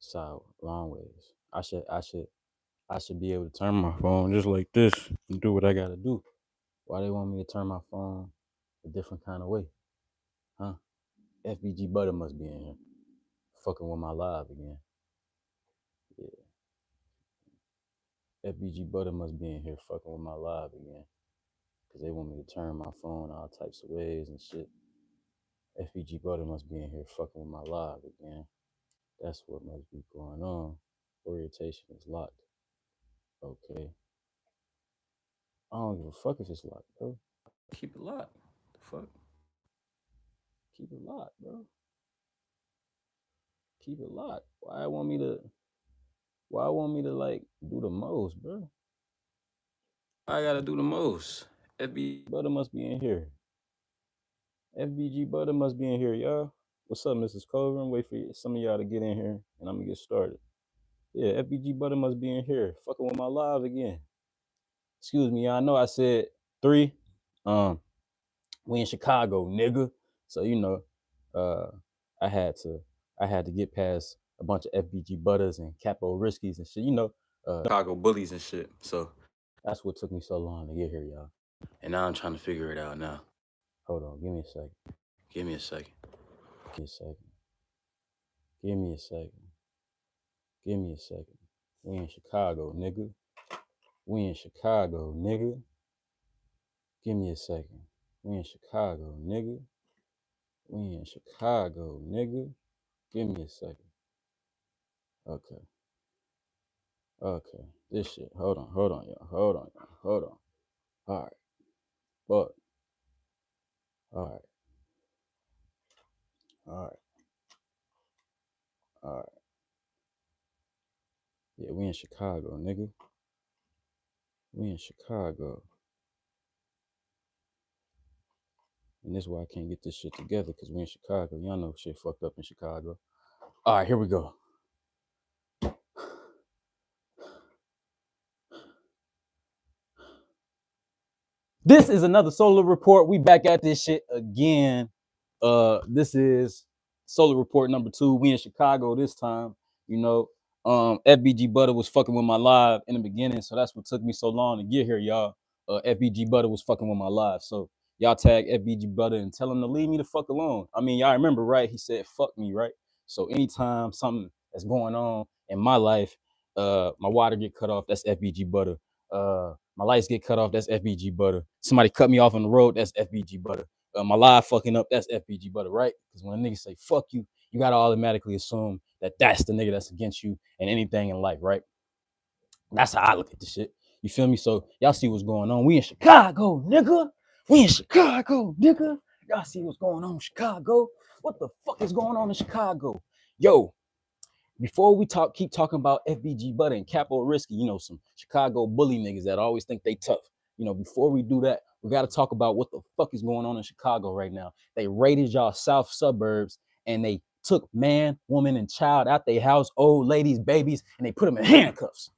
So long ways. I should be able to turn my phone just like this and do what I gotta do. Why they want me to turn my phone a different kind of way? Huh? FBG Butter must be in here. Fucking with my live again. Yeah. FBG Butter must be in here fucking with my live again. Cause they want me to turn my phone all types of ways and shit. FBG Butter must be in here fucking with my live again. That's what must be going on. Orientation is locked. Okay. I don't give a fuck if it's locked, bro. Keep it locked. The fuck? Keep it locked, bro. Keep it locked. Why want me to like do the most, bro? I gotta do the most. FBG Butter must be in here. FBG Butter must be in here, y'all. What's up, Mrs. Colvin? Wait for some of y'all to get in here and I'm gonna get started. Yeah, FBG Butter must be in here. Fucking with my live again. Excuse me, y'all. I know I said 3. Um, we in Chicago, nigga. So uh, I had to get past a bunch of FBG Butters and Capo Riskies and shit. Chicago bullies and shit. So that's what took me so long to get here, y'all. And now I'm trying to figure it out now. Hold on, give me a second. Give me a second. Give me a second. Give me a second. Give me a second. We in Chicago, nigga. We in Chicago, nigga. Give me a second. We in Chicago, nigga. We in Chicago, nigga. Give me a second. Okay. Okay. This shit. Hold on, y'all. Hold on, y'all. Hold on. All right. But. All right. All right. All right. Yeah, we in Chicago, nigga. We in Chicago. And this is why I can't get this shit together, because we in Chicago. Y'all know shit fucked up in Chicago. All right, here we go. This is another Solar Report. We back at this shit again. This is Solar Report number 2. We in Chicago this time. FBG Butter was fucking with my live in the beginning, so that's what took me so long to get here, y'all. FBG Butter was fucking with my live, so y'all tag FBG Butter and tell him to leave me the fuck alone. I mean, y'all remember, right? He said fuck me, right? So anytime something that's going on in my life, my water get cut off, that's FBG Butter. My lights get cut off, that's FBG Butter. Somebody cut me off on the road, that's FBG Butter. My live fucking up, that's FBG Butter, right? Because when a nigga say fuck you, you gotta automatically assume that that's the nigga that's against you and anything in life, right? That's how I look at this shit. You feel me? So y'all see what's going on. We in Chicago, nigga. We in Chicago, nigga. Y'all see what's going on in Chicago? What the fuck is going on in Chicago? Yo, before we keep talking about FBG Butter and Capo Risky, some Chicago bully niggas that always think they tough. Before we do that, we got to talk about what the fuck is going on in Chicago right now. They raided y'all south suburbs and they took man, woman, and child out their house, old ladies, babies, and they put them in handcuffs.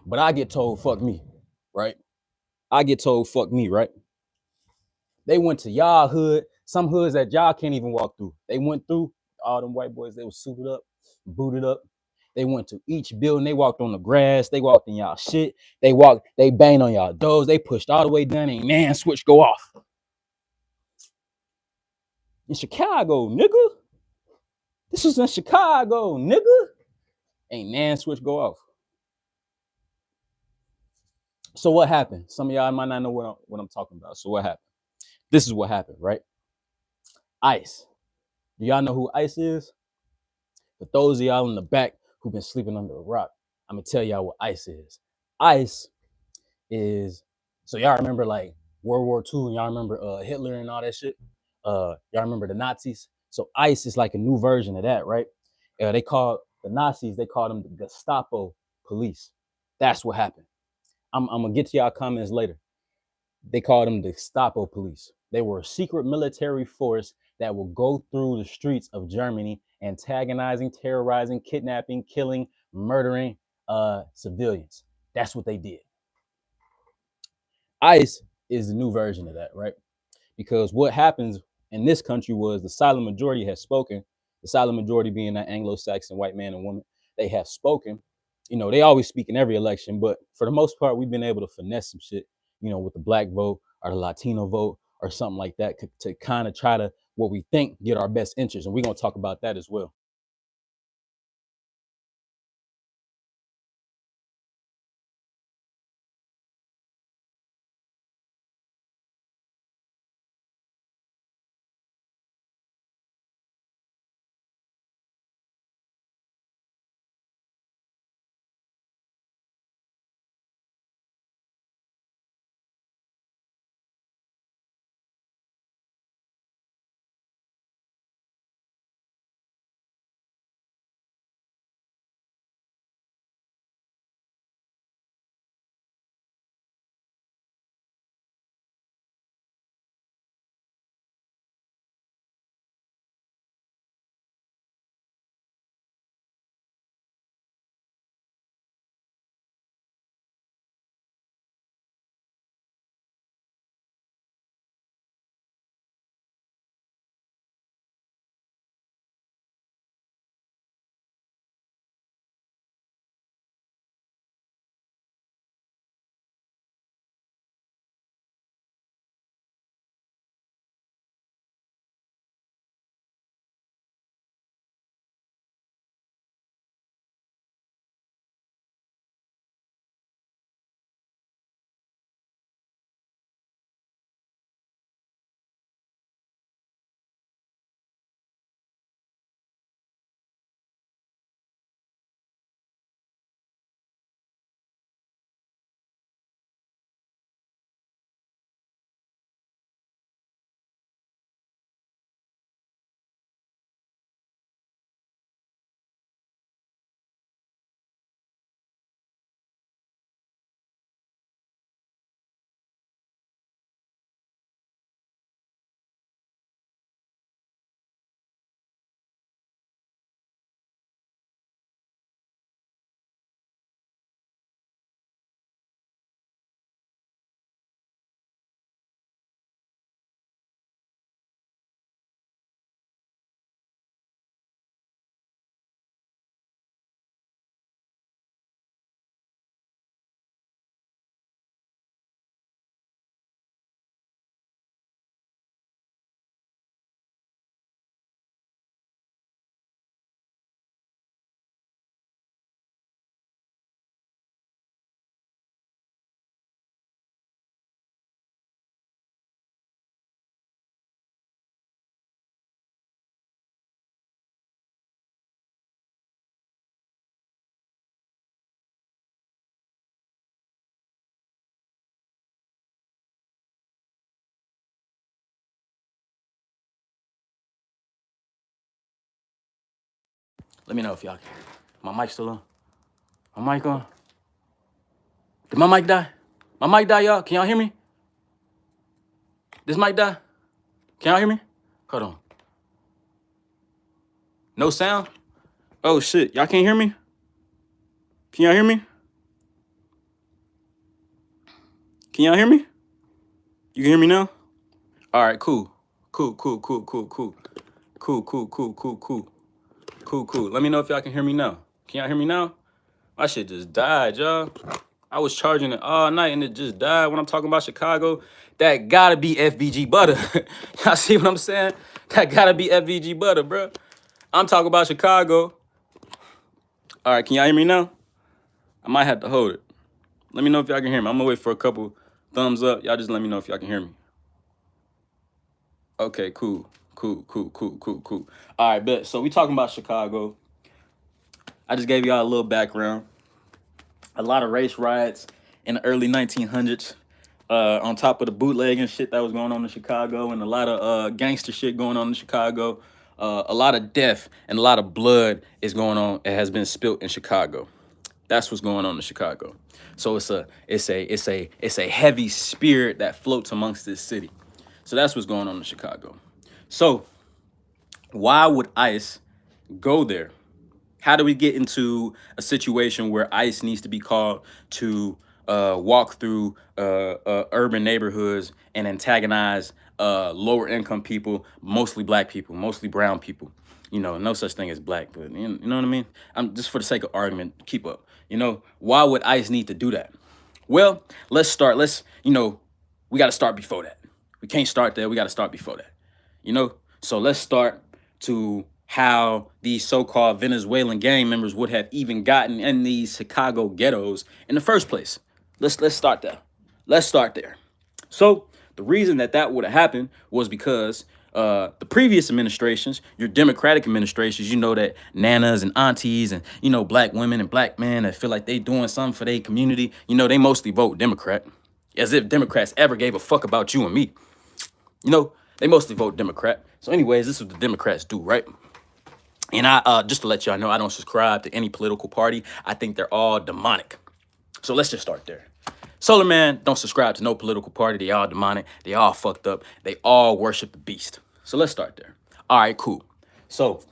But I get told, fuck me, right? I get told, fuck me, right? They went to y'all hood, some hoods that y'all can't even walk through. They went through, all them white boys, they was suited up, booted up. They went to each building. They walked on the grass. They walked in y'all shit. They banged on y'all doors. They pushed all the way down. Ain't man switch go off. In Chicago, nigga. This was in Chicago, nigga. Ain't man switch go off. So what happened? Some of y'all might not know what I'm talking about. So what happened? This is what happened, right? ICE. Do y'all know who ICE is? For those of y'all in the back who've been sleeping under a rock, I'm gonna tell y'all what ICE is. ICE is, so y'all remember like World War II, and y'all remember Hitler and all that shit. Y'all remember the Nazis. So ICE is like a new version of that, right? They call the Nazis, they call them the Gestapo police. That's what happened. I'm gonna get to y'all comments later. They called them the Gestapo police. They were a secret military force that will go through the streets of Germany, antagonizing, terrorizing, kidnapping, killing, murdering civilians. That's what they did. ICE is the new version of that, right? Because what happens in this country was the silent majority has spoken. the silent majority being that Anglo-Saxon white man and woman, they have spoken. You know, they always speak in every election, but for the most part, we've been able to finesse some shit, you know, with the black vote or the Latino vote or something like that to kind of try to, what we think, get our best interest. And we're going to talk about that as well. Let me know if y'all can. My mic still on? My mic on? Did my mic die? My mic die, y'all? Can y'all hear me? This mic die? Can y'all hear me? Hold on. No sound? Oh shit. Y'all can't hear me? Can y'all hear me? Can y'all hear me? You can hear me now? All right, cool. Cool, cool, cool, cool, cool. Cool, cool, cool, cool, cool. Cool, cool. Let me know if y'all can hear me now. Can y'all hear me now? My shit just died, y'all. I was charging it all night and it just died. When I'm talking about Chicago, that gotta be FBG butter. Y'all see what I'm saying? That gotta be FBG butter, bro. I'm talking about Chicago. All right, can y'all hear me now? I might have to hold it. Let me know if y'all can hear me. I'm gonna wait for a couple thumbs up. Y'all just let me know if y'all can hear me. Okay, cool. Cool, cool, cool, cool, cool. All right, bet. So we talking about Chicago. I just gave y'all a little background. A lot of race riots in the early 1900s. On top of the bootlegging shit that was going on in Chicago, and a lot of gangster shit going on in Chicago. A lot of death and a lot of blood is going on. It has been spilt in Chicago. That's what's going on in Chicago. So it's a heavy spirit that floats amongst this city. So that's what's going on in Chicago. So why would ICE go there? How do we get into a situation where ICE needs to be called to walk through urban neighborhoods and antagonize lower income people, mostly black people, mostly brown people? You know, no such thing as black, but you know what I mean? I'm just for the sake of argument, keep up. You know, why would ICE need to do that? Well, let's start. We got to start before that. We can't start there. We got to start before that. You know? So let's start to how these so-called Venezuelan gang members would have even gotten in these Chicago ghettos in the first place. Let's start there. Let's start there. So the reason that would have happened was because the previous administrations, your Democratic administrations, you know that nanas and aunties and, you know, black women and black men that feel like they doing something for their community, you know, they mostly vote Democrat. As if Democrats ever gave a fuck about you and me. You know, they mostly vote Democrat. So anyways, this is what the Democrats do, right? And I just to let y'all know, I don't subscribe to any political party. I think they're all demonic. So let's just start there. SolarMan don't subscribe to no political party. They all demonic. They all fucked up. They all worship the beast. So let's start there. All right, cool. So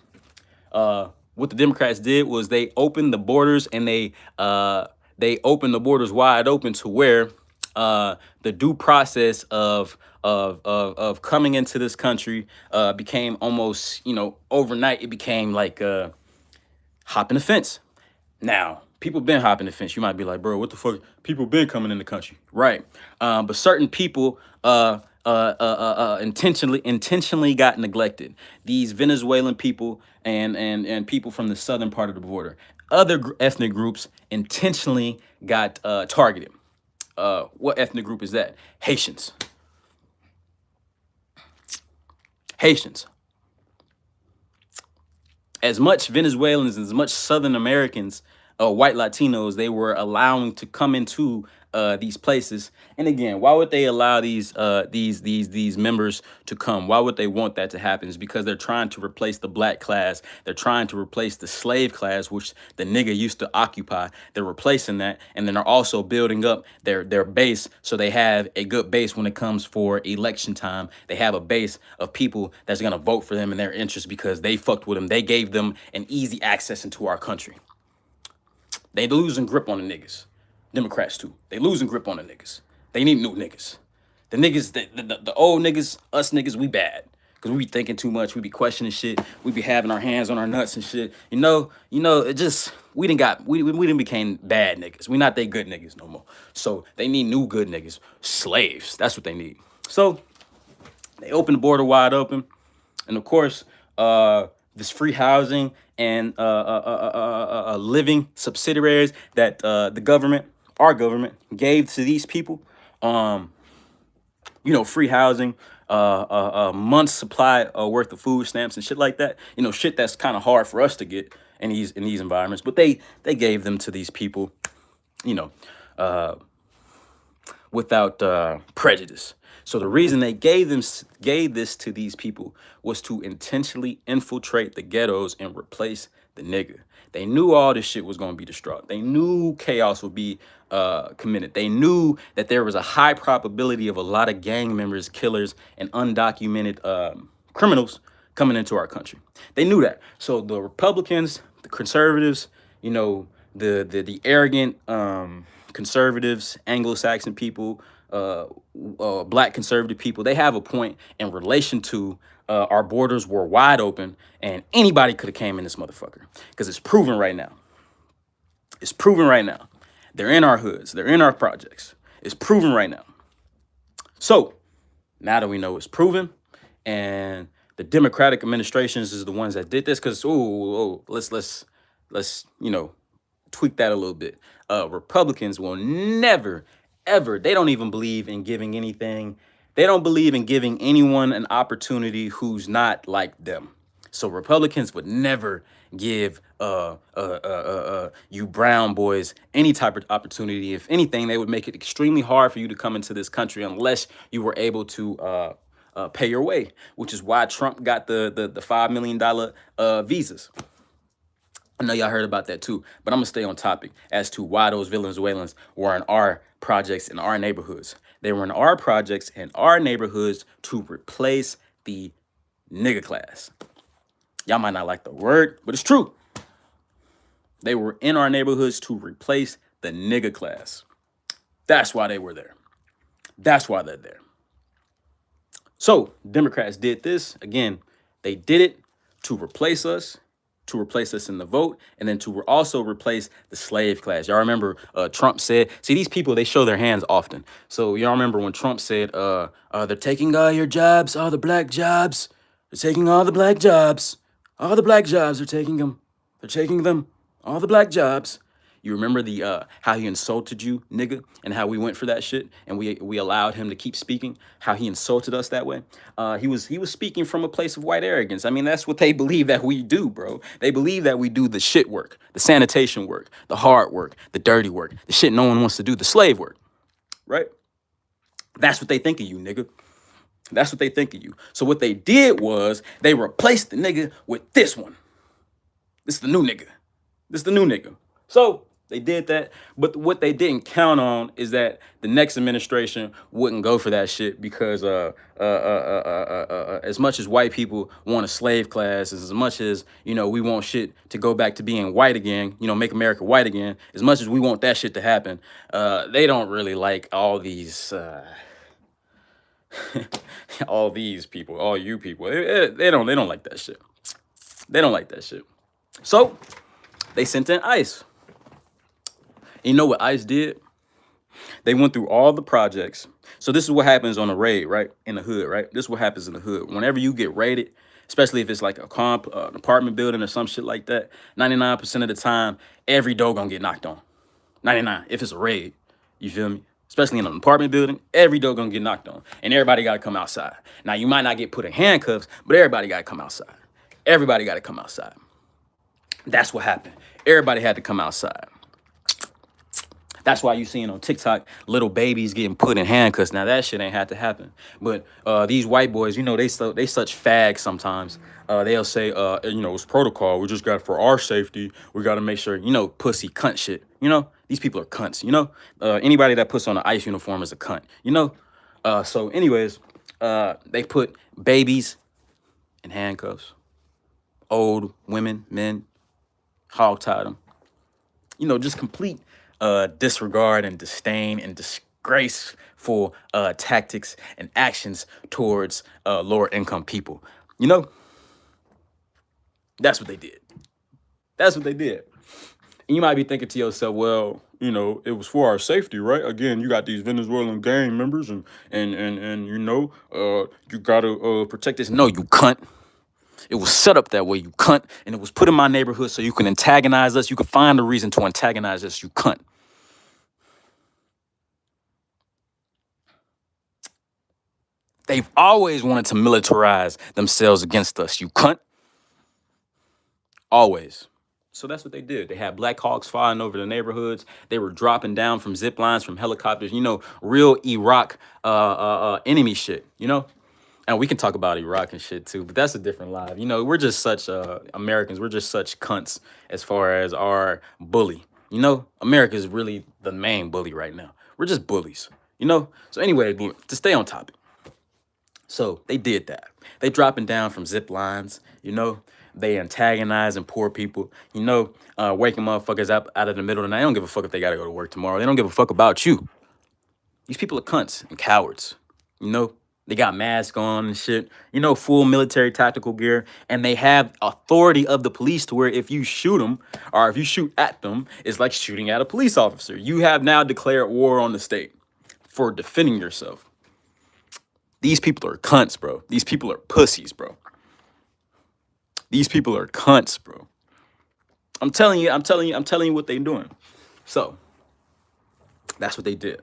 what the Democrats did was they opened the borders, and they opened the borders wide open to where the due process of coming into this country became almost, you know, overnight. It became like hopping the fence. Now, people been hopping the fence. You might be like, bro, what the fuck? People been coming in the country, right? But certain people intentionally got neglected. These Venezuelan people and people from the southern part of the border. Other ethnic groups intentionally got targeted. What ethnic group is that? Haitians. Haitians. As much Venezuelans, as much Southern Americans, white Latinos, they were allowing to come into these places. And again, why would they allow these members to come? Why would they want that to happen? Is because they're trying to replace the black class. They're trying to replace the slave class, which the nigga used to occupy. They're replacing that, and then they're also building up their base, so they have a good base when it comes for election time. They have a base of people that's gonna vote for them in their interest because they fucked with them. They gave them an easy access into our country. They losing grip on the niggas. Democrats too. They losing grip on the niggas. They need new niggas. The niggas, the old niggas, us niggas, we bad. Cause we be thinking too much. We be questioning shit. We be having our hands on our nuts and shit. You know, it just, we done became bad niggas. We not they good niggas no more. So they need new good niggas. Slaves. That's what they need. So they open the border wide open. And of course, this free housing and living subsidiaries that the government, our government, gave to these people. You know, free housing, a month's supply worth of food stamps and shit like that. You know, shit that's kind of hard for us to get in these environments. But they gave them to these people, you know, without prejudice. So the reason they gave this to these people was to intentionally infiltrate the ghettos and replace the nigga. They knew all this shit was going to be destroyed. They knew chaos would be committed. They knew that there was a high probability of a lot of gang members, killers, and undocumented criminals coming into our country. They knew that. So the Republicans, the conservatives, you know, the arrogant conservatives, Anglo-Saxon people, black conservative people, they have a point in relation to our borders were wide open and anybody could have came in this motherfucker, because it's proven right now. It's proven right now. They're in our hoods. They're in our projects. It's proven right now. So now that we know it's proven, and the Democratic administrations is the ones that did this, because let's you know, tweak that a little bit. Republicans will never, ever, they don't even believe in giving anything. They don't believe in giving anyone an opportunity who's not like them. So Republicans would never give you brown boys any type of opportunity. If anything, they would make it extremely hard for you to come into this country unless you were able to pay your way, which is why Trump got the $5 million visas. I know y'all heard about that too, but I'm gonna stay on topic as to why those Venezuelans were in our projects, in our neighborhoods. They were in our projects and our neighborhoods to replace the nigga class. Y'all might not like the word, but it's true. They were in our neighborhoods to replace the nigga class. That's why they were there. That's why they're there. So Democrats did this. Again, they did it to replace us, to replace us in the vote, and then to also replace the slave class. Y'all remember Trump said, see, these people, they show their hands often. So y'all remember when Trump said, they're taking all your jobs, all the black jobs. They're taking all the black jobs. All the black jobs, they're taking them. They're taking them. All the black jobs. You remember the how he insulted you, nigga, and how we went for that shit, and we allowed him to keep speaking. How he insulted us that way. He was speaking from a place of white arrogance. I mean, that's what they believe that we do, bro. They believe that we do the shit work, the sanitation work, the hard work, the dirty work, the shit no one wants to do, the slave work, right? That's what they think of you, nigga. That's what they think of you. So what they did was they replaced the nigga with this one. This is the new nigga. This is the new nigga. So they did that, but what they didn't count on is that the next administration wouldn't go for that shit because as much as white people want a slave class, as much as we want shit to go back to being white again, make America white again. As much as we want that shit to happen, they don't really like all these. All these people, all you people, they don't like that shit. They don't like that shit. So they sent in ICE. And you know what ICE did? They went through all the projects. So this is what happens on a raid, right? In the hood, right? This is what happens in the hood. Whenever you get raided, especially if it's like an apartment building or some shit like that, 99% of the time, every door gonna get knocked on. 99, if it's a raid. You feel me? Especially in an apartment building, every door gonna get knocked on. And everybody gotta come outside. Now, you might not get put in handcuffs, but everybody gotta come outside. Everybody gotta come outside. That's what happened. Everybody had to come outside. That's why you seeing on TikTok little babies getting put in handcuffs. Now that shit ain't had to happen. But these white boys, they such fags sometimes. They'll say, it's protocol. We just got for our safety. We got to make sure, pussy cunt shit. These people are cunts. Anybody that puts on an ICE uniform is a cunt. So anyways, they put babies in handcuffs, old women, men, hog-tied them. Just complete disregard and disdain and disgraceful tactics and actions towards lower income people. That's what they did. That's what they did. And you might be thinking to yourself, well, it was for our safety, right? Again, you got these Venezuelan gang members and you gotta protect this. No, you cunt. It was set up that way, you cunt, and it was put in my neighborhood so you can antagonize us. You can find a reason to antagonize us, you cunt. They've always wanted to militarize themselves against us, you cunt. Always. So that's what they did. They had Black Hawks flying over the neighborhoods. They were dropping down from zip lines, from helicopters, real Iraq enemy shit, And we can talk about Iraq and shit too, but that's a different live. We're just such Americans. We're just such cunts as far as our bully. America is really the main bully right now. We're just bullies. So anyway, to stay on topic. So they did that. They dropping down from zip lines. They antagonizing poor people. Waking motherfuckers up out of the middle of the night. They don't give a fuck if they gotta go to work tomorrow. They don't give a fuck about you. These people are cunts and cowards. They got masks on and shit, full military tactical gear, and they have authority of the police to where if you shoot them or if you shoot at them, it's like shooting at a police officer. You have now declared war on the state for defending yourself. These people are cunts, bro. These people are pussies, bro. These people are cunts, bro. I'm telling you what they doing. So, that's what they did.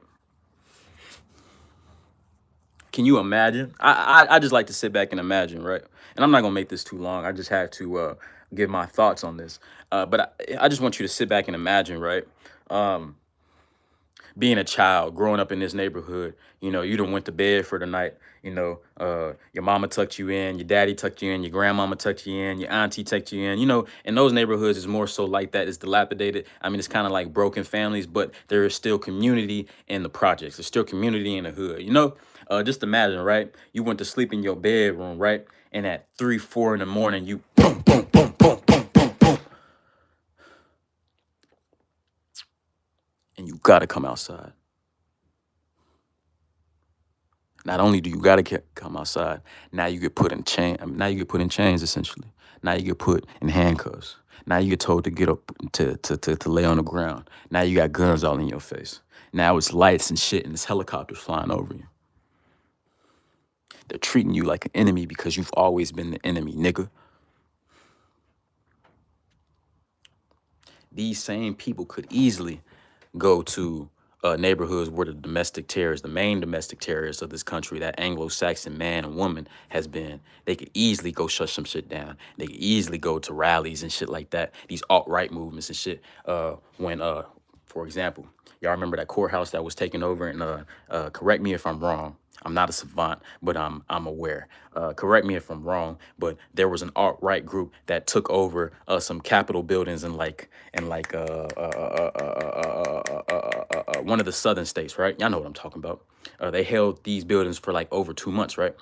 Can you imagine? I just like to sit back and imagine, right? And I'm not gonna make this too long. I just have to give my thoughts on this. But I just want you to sit back and imagine, right? Being a child, growing up in this neighborhood, you done went to bed for the night. Your mama tucked you in, your daddy tucked you in, your grandmama tucked you in, your auntie tucked you in. In those neighborhoods, it's more so like that. It's dilapidated. I mean, it's kind of like broken families, but there is still community in the projects. There's still community in the hood. Just imagine, right? You went to sleep in your bedroom, right? And at 3, 4 in the morning, you boom, boom, boom, boom, boom, boom, boom. And you gotta come outside. Not only do you gotta come outside, now you get put in chain. Now you get put in chains essentially. Now you get put in handcuffs. Now you get told to get up to lay on the ground. Now you got guns all in your face. Now it's lights and shit and it's helicopters flying over you. They're treating you like an enemy because you've always been the enemy, nigga. These same people could easily go to neighborhoods where the domestic terrorists, the main domestic terrorists of this country, that Anglo-Saxon man and woman has been, they could easily go shut some shit down. They could easily go to rallies and shit like that, these alt-right movements and shit. For example, y'all remember that courthouse that was taken over? And correct me if I'm wrong. I'm not a savant, but I'm aware. Correct me if I'm wrong, but there was an alt-right group that took over some Capitol buildings in one of the southern states, right? Y'all know what I'm talking about. They held these buildings for like over 2 months, right?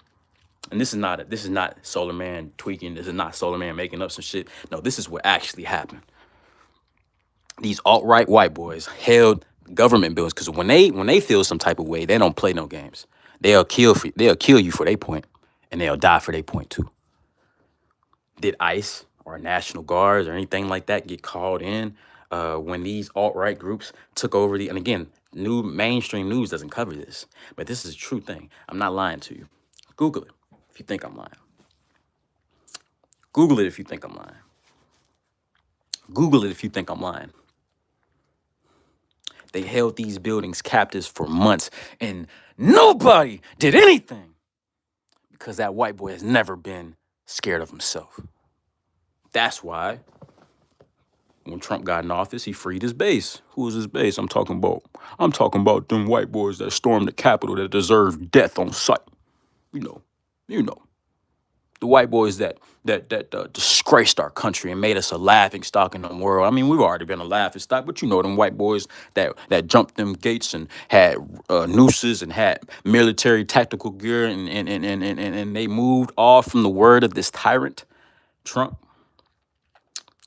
And this is not SolarMan tweaking. This is not SolarMan making up some shit. No, this is what actually happened. These alt-right white boys held government buildings because when they feel some type of way, they don't play no games. They'll kill you for their point, and they'll die for their point too. Did ICE or National Guards or anything like that get called in when these alt-right groups took over and again, new mainstream news doesn't cover this, but this is a true thing. I'm not lying to you. Google it if you think I'm lying. Google it if you think I'm lying. Google it if you think I'm lying. They held these buildings captives for months and nobody did anything because that white boy has never been scared of himself. That's why when Trump got in office, he freed his base. Who was his base? I'm talking about them white boys that stormed the Capitol that deserved death on sight. You know. The white boys that disgraced our country and made us a laughing stock in the world. I mean, we've already been a laughing stock, but you know them white boys that jumped them gates and had nooses and had military tactical gear and they moved off from the word of this tyrant, Trump.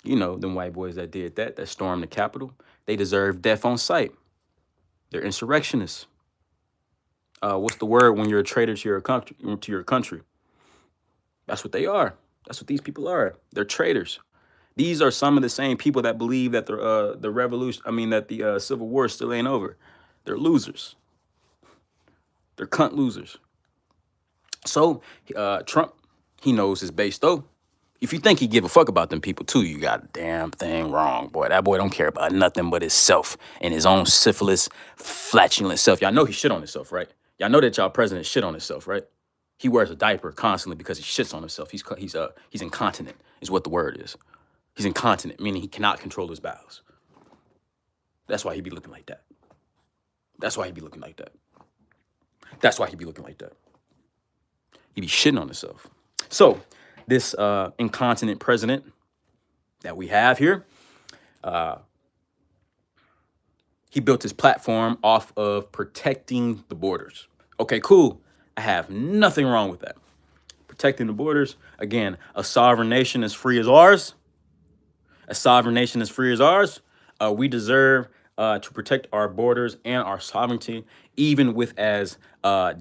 You know, them white boys that did that stormed the Capitol. They deserve death on sight. They're insurrectionists. What's the word when you're a traitor to your country? That's what they are. That's what these people are. They're traitors. These are some of the same people that believe that the revolution, that the Civil War still ain't over. They're losers. They're cunt losers. So Trump, he knows his base though. If you think he give a fuck about them people too, you got a damn thing wrong, boy. That boy don't care about nothing but himself and his own syphilis, flatulent self. Y'all know he shit on himself, right? Y'all know that y'all president shit on himself, right? He wears a diaper constantly because he shits on himself. He's incontinent, is what the word is. He's incontinent, meaning he cannot control his bowels. That's why he be looking like that. That's why he be looking like that. That's why he be looking like that. He be shitting on himself. So this incontinent president that we have here, he built his platform off of protecting the borders. Okay, cool. I have nothing wrong with that. Protecting the borders. Again, a sovereign nation as free as ours. A sovereign nation as free as ours. We deserve to protect our borders and our sovereignty, even with as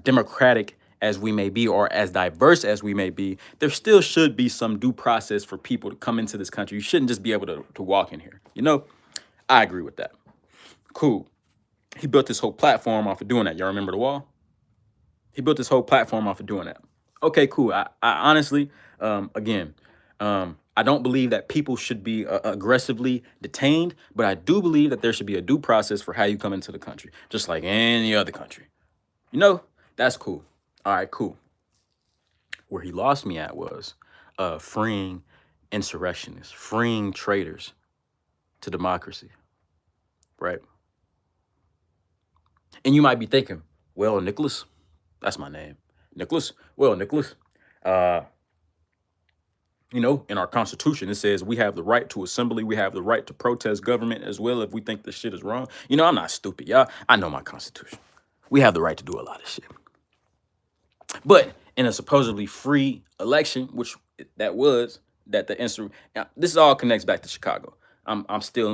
democratic as we may be or as diverse as we may be. There still should be some due process for people to come into this country. You shouldn't just be able to walk in here. You know, I agree with that. Cool. He built this whole platform off of doing that. Y'all remember the wall? He built this whole platform off of doing that. Okay, cool. I honestly, I don't believe that people should be aggressively detained, but I do believe that there should be a due process for how you come into the country, just like any other country. You know, that's cool. All right, cool. Where he lost me at was freeing insurrectionists, freeing traitors to democracy, right? And you might be thinking, well, Nicholas, that's my name. Nicholas, you know, in our Constitution, it says we have the right to assembly. We have the right to protest government as well if we think this shit is wrong. You know, I'm not stupid, y'all. I know my Constitution. We have the right to do a lot of shit. But in a supposedly free election, which this all connects back to Chicago.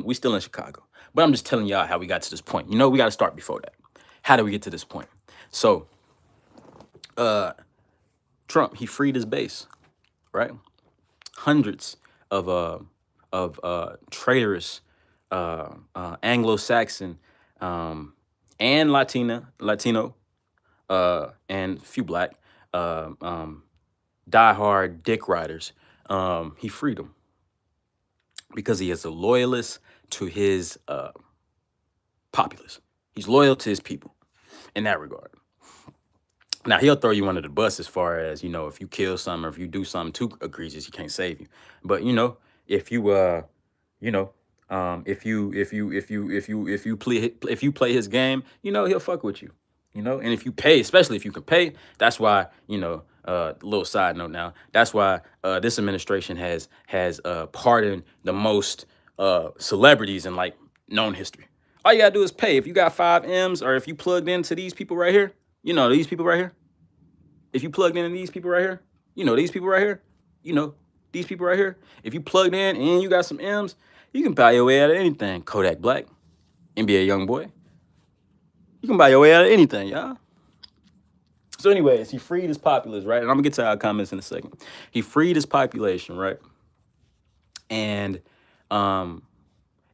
We still in Chicago. But I'm just telling y'all how we got to this point. You know, we got to start before that. How did we get to this point? So Uh, Trump, he freed his base, right? Hundreds of traitorous Anglo-Saxon and Latino and a few black diehard dick riders. He freed them because he is a loyalist to his populace. He's loyal to his people in that regard. Now he'll throw you under the bus as far as, you know, if you kill something or if you do something too egregious, he can't save you. But you know, if you you know, if you play his game, you know, he'll fuck with you. You know, and if you pay, especially if you can pay, that's why, you know, little side note now, that's why this administration has pardoned the most celebrities in like known history. All you gotta do is pay. If you got 5 M's or if you plugged into these people right here, you know, these people right here. If you plugged into these people right here, you know, these people right here, you know, these people right here. If you plugged in and you got some M's, you can buy your way out of anything. Kodak Black, NBA young boy. You can buy your way out of anything, y'all. So, anyways, he freed his populace, right? And I'm gonna get to our comments in a second. He freed his population, right? And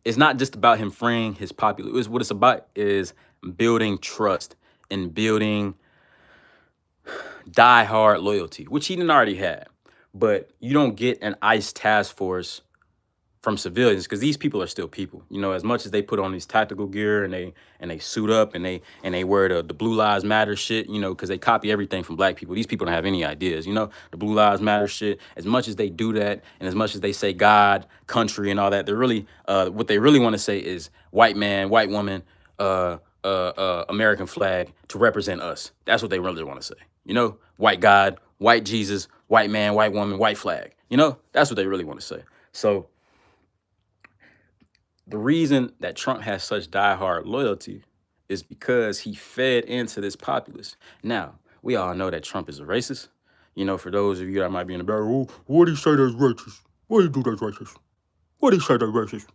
it's not just about him freeing his populace. What it's about is building trust and building die-hard loyalty, which he didn't already have. But you don't get an ICE task force from civilians because these people are still people. You know, as much as they put on these tactical gear and they suit up and they wear the Blue Lives Matter shit, you know, because they copy everything from black people. These people don't have any ideas, you know, the Blue Lives Matter shit. As much as they do that and as much as they say God, country, and all that, they're really what they really want to say is white man, white woman, American flag to represent us. That's what they really want to say. You know, white God, white Jesus, white man, white woman, white flag. You know, that's what they really want to say. So the reason that Trump has such diehard loyalty is because he fed into this populace. Now, we all know that Trump is a racist. You know, for those of you that might be in the back, oh, what do you say that's racist? What do you do that's racist? What do you say that's racist?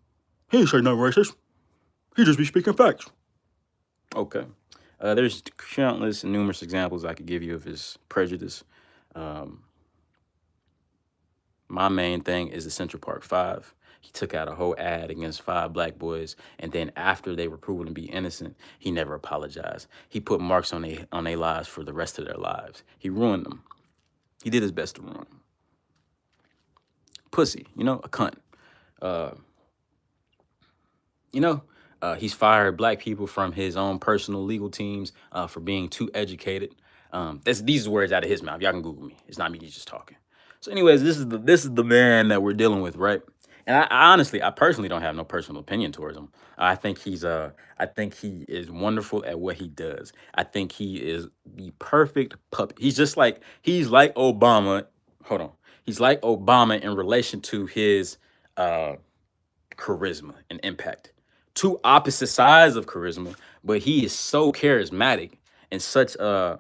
He ain't say nothing racist. He just be speaking facts. Okay. There's countless and numerous examples I could give you of his prejudice. My main thing is the Central Park Five. He took out a whole ad against 5 black boys, and then after they were proven to be innocent, he never apologized. He put marks on their lives for the rest of their lives. He ruined them. He did his best to ruin them. Pussy, you know, a cunt. You know, he's fired black people from his own personal legal teams for being too educated. These are words out of his mouth. Y'all can Google me. It's not me just talking. So, anyways, this is the man that we're dealing with, right? And I personally don't have no personal opinion towards him. I think he is wonderful at what he does. I think he is the perfect puppet. He's like Obama. Hold on. He's like Obama in relation to his charisma and impact. Two opposite sides of charisma, but he is so charismatic and such an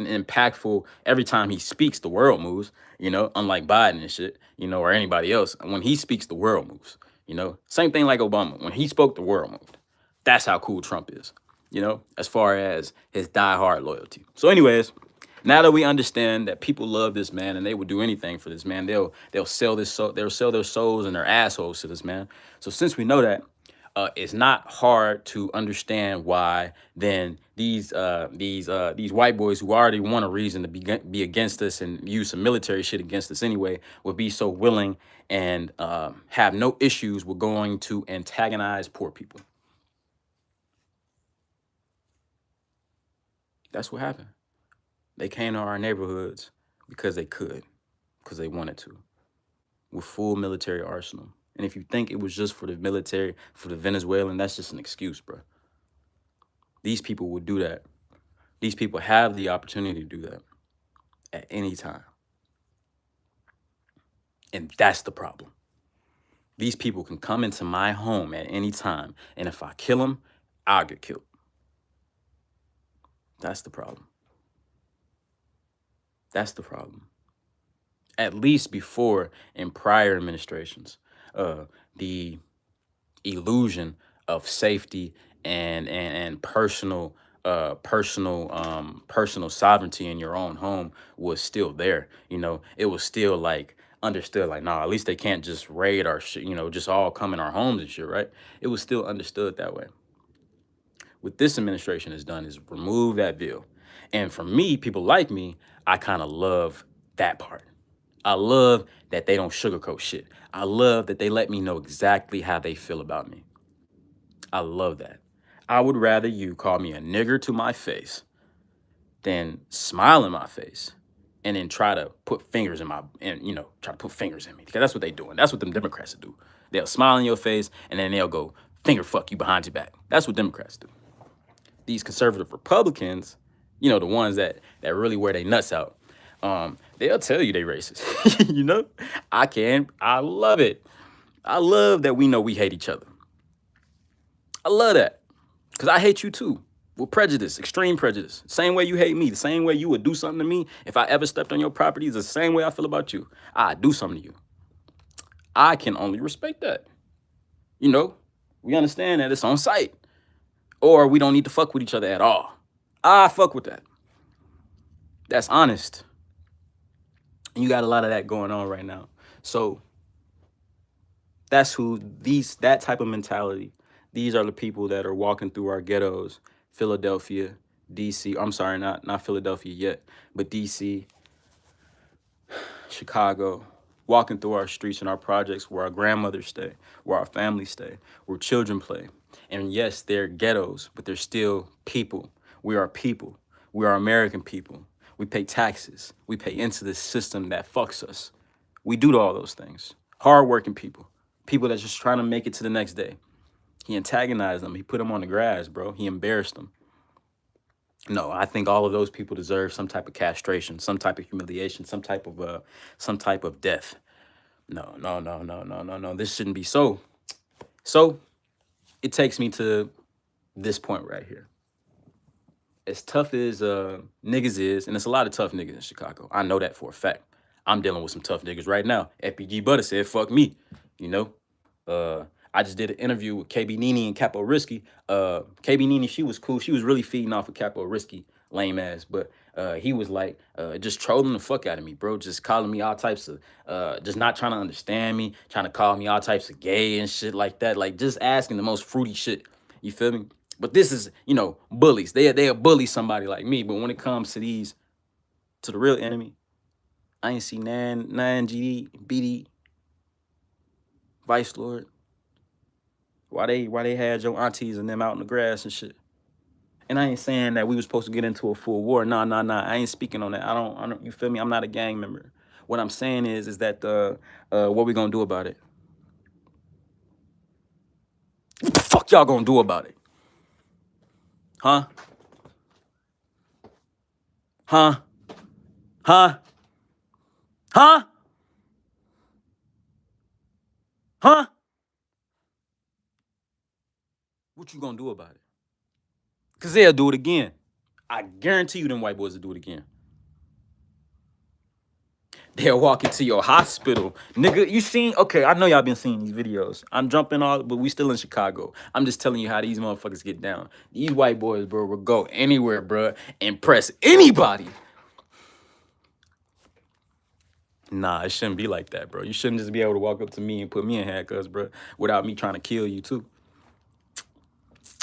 impactful. Every time he speaks, the world moves. You know, unlike Biden and shit. You know, or anybody else. When he speaks, the world moves. You know, same thing like Obama. When he spoke, the world moved. That's how cool Trump is. You know, as far as his diehard loyalty. So, anyways, now that we understand that people love this man and they would do anything for this man, they'll sell they'll sell their souls and their assholes to this man. So since we know that, it's not hard to understand why then these white boys who already want a reason to be against us and use some military shit against us anyway would be so willing and have no issues with going to antagonize poor people. That's what happened. They came to our neighborhoods because they could, because they wanted to, with full military arsenal. And if you think it was just for the military, for the Venezuelan, that's just an excuse, bro. These people would do that. These people have the opportunity to do that at any time. And that's the problem. These people can come into my home at any time, and if I kill them, I'll get killed. That's the problem. That's the problem. At least before, in prior administrations, the illusion of safety and personal personal sovereignty in your own home was still there. It was still like understood, like, nah, at least they can't just raid our shit, just all come in our homes and shit, right? It was still understood that way. What this administration has done is remove that veil. And for me, people like me, I kind of love that part. I love that they don't sugarcoat shit. I love that they let me know exactly how they feel about me. I love that. I would rather you call me a nigger to my face than smile in my face and then try to put fingers in my, and try to put fingers in me, because that's what they doing. That's what them Democrats do. They'll smile in your face and then they'll go finger fuck you behind your back. That's what Democrats do. These conservative Republicans, the ones that really wear their nuts out, they'll tell you they racist. I love it. I love that we know we hate each other. I love that. Because I hate you too. With prejudice, extreme prejudice. Same way you hate me, the same way you would do something to me if I ever stepped on your property is the same way I feel about you. I'd do something to you. I can only respect that. We understand that it's on site. Or we don't need to fuck with each other at all. I fuck with that. That's honest. And you got a lot of that going on right now. So that's that type of mentality. These are the people that are walking through our ghettos, Philadelphia, DC. I'm sorry, not Philadelphia yet, but DC, Chicago, walking through our streets and our projects where our grandmothers stay, where our families stay, where children play. And yes, they're ghettos, but they're still people. We are people. We are American people. We pay taxes. We pay into this system that fucks us. We do all those things. Hardworking people. People that's just trying to make it to the next day. He antagonized them. He put them on the grass, bro. He embarrassed them. No, I think all of those people deserve some type of castration, some type of humiliation, some type of death. No, no, no, no, no, no, no. This shouldn't be so. So it takes me to this point right here. As tough as niggas is, and it's a lot of tough niggas in Chicago. I know that for a fact. I'm dealing with some tough niggas right now. FPG Butter said, fuck me, you know? I just did an interview with KB Nene and Capo Risky. KB Nene, she was cool. She was really feeding off of Capo Risky, lame ass. But he was like, just trolling the fuck out of me, bro. Just calling me all types of, just not trying to understand me, trying to call me all types of gay and shit like that. Like, just asking the most fruity shit. You feel me? But this is, bullies. They'll bully somebody like me. But when it comes to to the real enemy, I ain't see Nan, GD, BD, Vice Lord. Why they had your aunties and them out in the grass and shit. And I ain't saying that we was supposed to get into a full war. Nah. I ain't speaking on that. I don't. You feel me? I'm not a gang member. What I'm saying is that what we gonna do about it? What the fuck y'all gonna do about it? Huh? Huh? Huh? Huh? Huh? What you gonna do about it? Cause they'll do it again. I guarantee you them white boys will do it again. They'll walk into your hospital. Nigga, you seen, okay, I know y'all been seeing these videos. I'm jumping all, but we still in Chicago. I'm just telling you how these motherfuckers get down. These white boys, bro, will go anywhere, bro, and press anybody. Nah, it shouldn't be like that, bro. You shouldn't just be able to walk up to me and put me in handcuffs, bro, without me trying to kill you, too.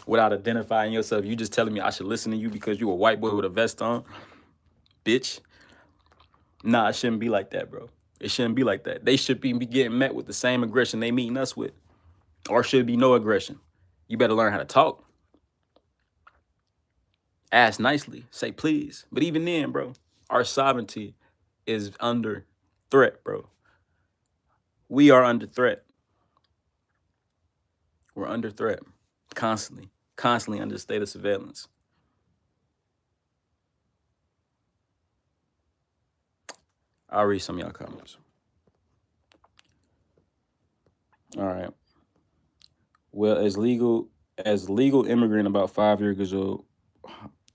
Without identifying yourself. You just telling me I should listen to you because you a white boy with a vest on? Bitch. Nah, it shouldn't be like that, bro. It shouldn't be like that. They should be getting met with the same aggression they meeting us with. Or should be no aggression. You better learn how to talk. Ask nicely. Say please. But even then, bro, our sovereignty is under threat, bro. We are under threat. We're under threat. Constantly. Constantly under state of surveillance. I'll read some of y'all comments. All right. Well, as legal immigrant about 5 years old,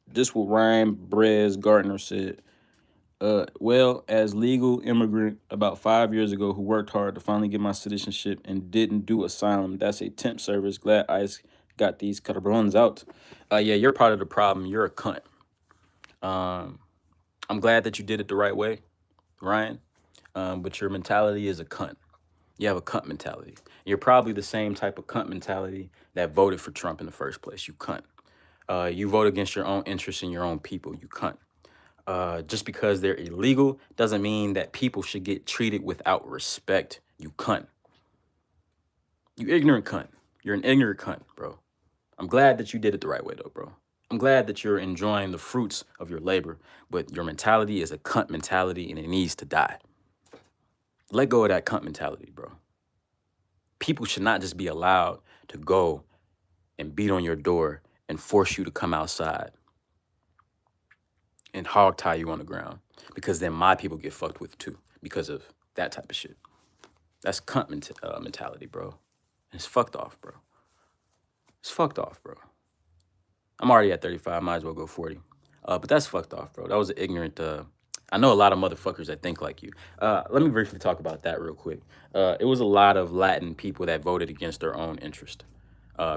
this what Ryan Brez Gardner said. Well, as legal immigrant about 5 years ago who worked hard to finally get my citizenship and didn't do asylum, that's a temp service. Glad ICE Got these cabrones out. Yeah, you're part of the problem. You're a cunt. Um, I'm glad that you did it the right way, Ryan. But your mentality is a cunt. You have a cunt mentality. You're probably the same type of cunt mentality that voted for Trump in the first place. You cunt. You vote against your own interests and your own people. You cunt. Just because they're illegal doesn't mean that people should get treated without respect. You cunt. You ignorant cunt. You're an ignorant cunt, bro. I'm glad that you did it the right way, though, bro. I'm glad that you're enjoying the fruits of your labor, but your mentality is a cunt mentality and it needs to die. Let go of that cunt mentality, bro. People should not just be allowed to go and beat on your door and force you to come outside and hog tie you on the ground because then my people get fucked with too because of that type of shit. That's cunt mentality, bro. It's fucked off, bro. It's fucked off, bro. I'm already at 35. Might as well go 40. But that's fucked off, bro. That was an ignorant. I know a lot of motherfuckers that think like you. Let me briefly talk about that real quick. It was a lot of Latin people that voted against their own interest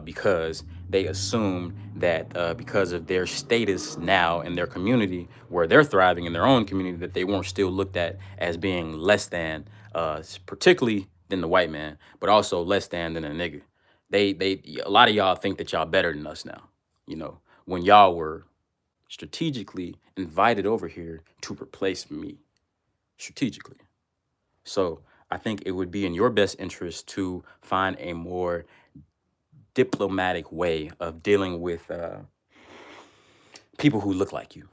because they assumed that because of their status now in their community, where they're thriving in their own community, that they weren't still looked at as being less than, particularly than the white man, but also less than a nigga. A lot of y'all think that y'all better than us now. You know, when y'all were strategically invited over here to replace me strategically. So I think it would be in your best interest to find a more diplomatic way of dealing with people who look like you,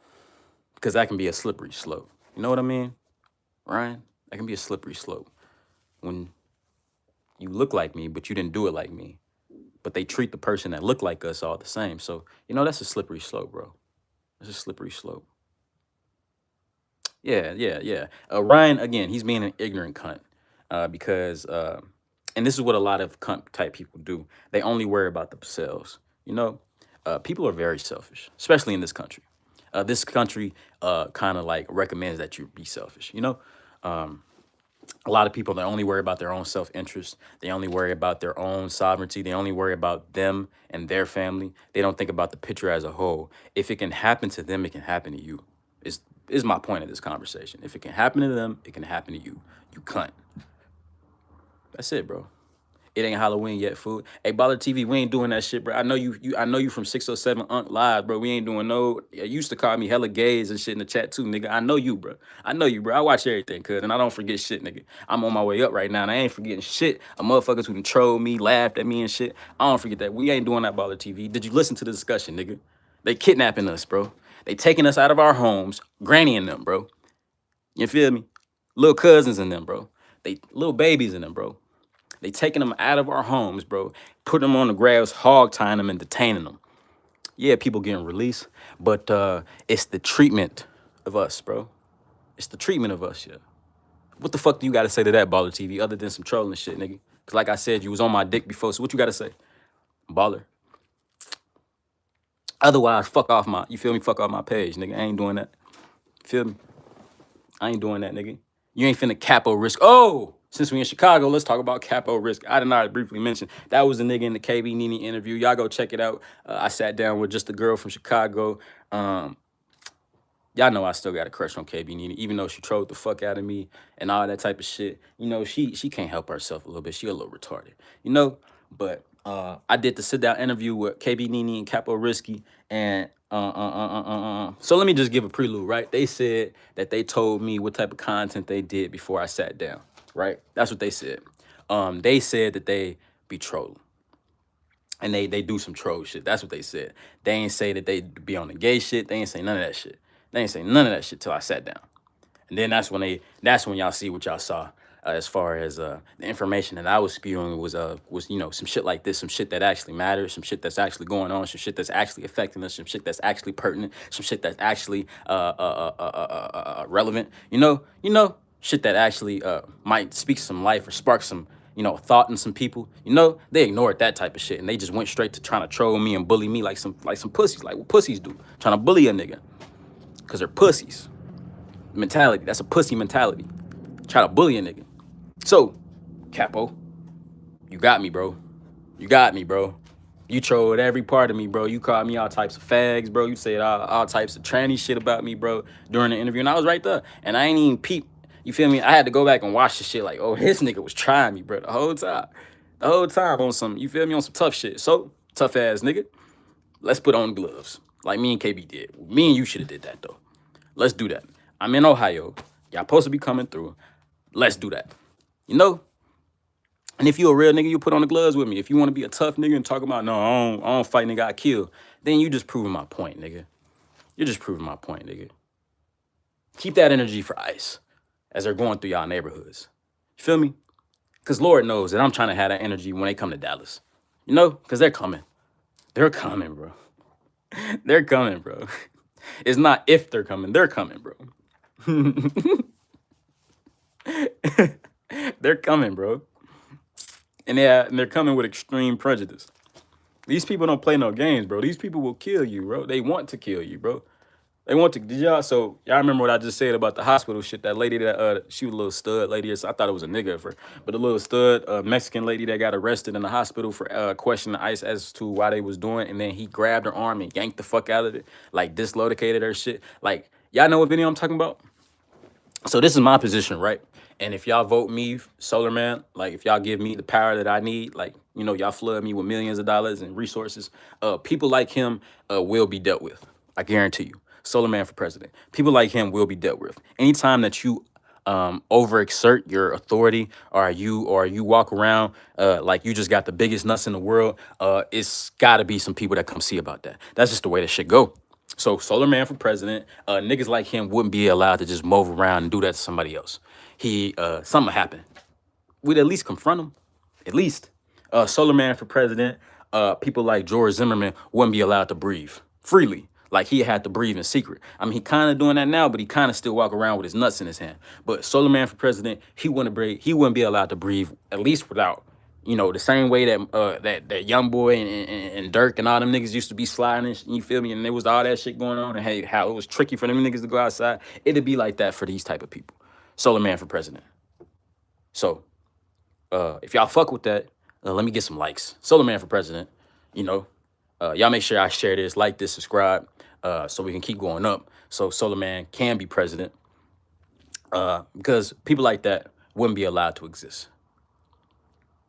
because that can be a slippery slope. You know what I mean, Ryan? That can be a slippery slope when you look like me, but you didn't do it like me. But they treat the person that look like us all the same. So, that's a slippery slope, bro. It's a slippery slope. Yeah. Ryan, again, he's being an ignorant cunt because, and this is what a lot of cunt type people do. They only worry about themselves. People are very selfish, especially in this country. This country kind of like recommends that you be selfish. A lot of people, they only worry about their own self-interest. They only worry about their own sovereignty. They only worry about them and their family. They don't think about the picture as a whole. If it can happen to them, it can happen to you. Is my point of this conversation. If it can happen to them, it can happen to you. You cunt. That's it, bro. It ain't Halloween yet, fool. Hey, Baller TV, we ain't doing that shit, bro. I know you from 607 Unk Live, bro. We ain't doing no. You used to call me hella gays and shit in the chat too, nigga. I know you, bro. I know you, bro. I watch everything, cuz, and I don't forget shit, nigga. I'm on my way up right now, and I ain't forgetting shit. A motherfuckers who trolled me, laughed at me and shit. I don't forget that. We ain't doing that, Baller TV. Did you listen to the discussion, nigga? They kidnapping us, bro. They taking us out of our homes, granny and them, bro. You feel me? Little cousins in them, bro. They little babies in them, bro. They taking them out of our homes, bro. Putting them on the grass, hog tying them and detaining them. Yeah, people getting released, but it's the treatment of us, bro. It's the treatment of us, yeah. What the fuck do you got to say to that, Baller TV, other than some trolling shit, nigga? Because like I said, you was on my dick before, so what you got to say, Baller? Otherwise, fuck off my, you feel me? Fuck off my page, nigga. I ain't doing that. Feel me? I ain't doing that, nigga. You ain't finna Capo risk. Oh, since we in Chicago, let's talk about Capo risk. I didn't already briefly mention that was the nigga in the KB Nene interview. Y'all go check it out. I sat down with just a girl from Chicago. Y'all know I still got a crush on KB Nene, even though she trolled the fuck out of me and all that type of shit. She can't help herself a little bit. She a little retarded, But I did the sit down interview with KB Nene and Capo Risky, and so let me just give a prelude, right? They said that they told me what type of content they did before I sat down, right? That's what they said. They said that they be trolling. And they do some troll shit. That's what they said. They ain't say that they be on the gay shit. They ain't say none of that shit. They ain't say none of that shit till I sat down. And then that's when y'all see what y'all saw as far as the information that I was spewing was some shit like this, some shit that actually matters, some shit that's actually going on, some shit that's actually affecting us, some shit that's actually pertinent, some shit that's actually relevant. Shit that actually might speak some life or spark some thought in some people. They ignored that type of shit and they just went straight to trying to troll me and bully me like some pussies, like what pussies do, trying to bully a nigga because they're pussies. Mentality. That's a pussy mentality. Try to bully a nigga. So, Capo, you got me, bro. You got me, bro. You trolled every part of me, bro. You called me all types of fags, bro. You said all types of tranny shit about me, bro, during the interview. And I was right there. And I ain't even peep. You feel me? I had to go back and watch the shit like, oh, this nigga was trying me, bro, the whole time. The whole time on some, you feel me, on some tough shit. So, tough ass nigga, let's put on gloves. Like me and KB did. Me and you should have did that, though. Let's do that. I'm in Ohio. Y'all supposed to be coming through. Let's do that. You know? And if you a real nigga, you put on the gloves with me. If you want to be a tough nigga and talk about, no, I don't fight nigga, I kill, then you just proving my point, nigga. You're just proving my point, nigga. Keep that energy for ICE as they're going through y'all neighborhoods. You feel me? Because Lord knows that I'm trying to have that energy when they come to Dallas. You know? Because they're coming. They're coming, bro. They're coming, bro. It's not if they're coming bro. They're coming, bro. And they're coming with extreme prejudice. These people don't play no games, bro. These people will kill you, bro. They want to kill you, bro. They want to. Did y'all? So y'all remember what I just said about the hospital shit? That lady that she was a little stud lady. I thought it was a nigga for, but a little stud Mexican lady that got arrested in the hospital for questioning ICE as to why they was doing, and then he grabbed her arm and yanked the fuck out of it, like dislocated her shit. Like y'all know what video I'm talking about? So this is my position, right? And if y'all vote me, SolarMan, like if y'all give me the power that I need, like, you know, y'all flood me with millions of dollars and resources, people like him will be dealt with. I guarantee you. SolarMan for president. People like him will be dealt with. Anytime that you overexert your authority or you walk around like you just got the biggest nuts in the world, it's gotta be some people that come see about that. That's just the way that shit go. So SolarMan for president, niggas like him wouldn't be allowed to just move around and do that to somebody else. Something happened. We'd at least confront him. At least. SolarMan for president, people like George Zimmerman wouldn't be allowed to breathe freely. Like he had to breathe in secret. I mean, he kind of doing that now, but he kind of still walk around with his nuts in his hand. But SolarMan for president, he wouldn't be allowed to breathe, at least without, you know, the same way that that young boy and Dirk and all them niggas used to be sliding, you feel me? And there was all that shit going on, and hey, how it was tricky for them niggas to go outside. It'd be like that for these type of people. SolarMan for president. So, if y'all fuck with that, let me get some likes. SolarMan for president. You know, y'all make sure I share this, like this, subscribe, so we can keep going up. So SolarMan can be president, because people like that wouldn't be allowed to exist.